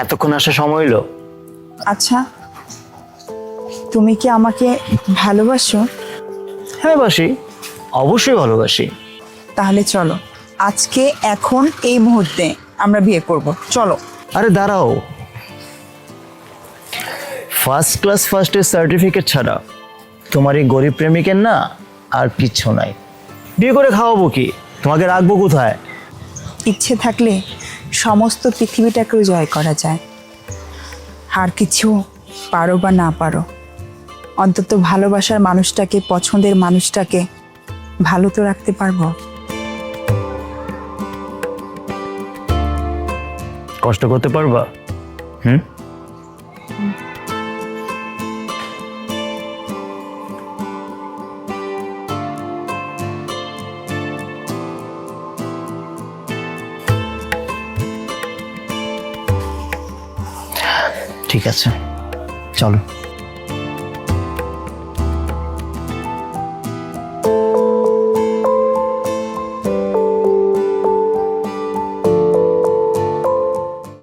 এতক্ষণ আসা সময় হলো? আচ্ছা, তুমি কি আমাকে ভালোবাসো? হ্যাঁ বাসি, অবশ্যই ভালোবাসি। তাহলে চলো, আজকে এখন এই মুহূর্তে আমরা বিয়ে করব, চলো। আরে দাঁড়াও, ফার্স্ট ক্লাস ফার্স্টের সার্টিফিকেট ছাড়া তোমার এই গরিব প্রেমিকের না আর কিচ্ছু নাই। বিয়ে করে খাওয়াবো কি? তোমাকে রাখবো কোথায়? ইচ্ছে থাকলে সমস্ত পৃথিবীটাকেও জয় করা যায়। আর কিছু পারো বা না পারো, অন্তত ভালোবাসার মানুষটাকে, পছন্দের মানুষটাকে ভালো তো রাখতে পারবো। কষ্ট করতে পারবা? হুম, ঠিক আছে, চলো।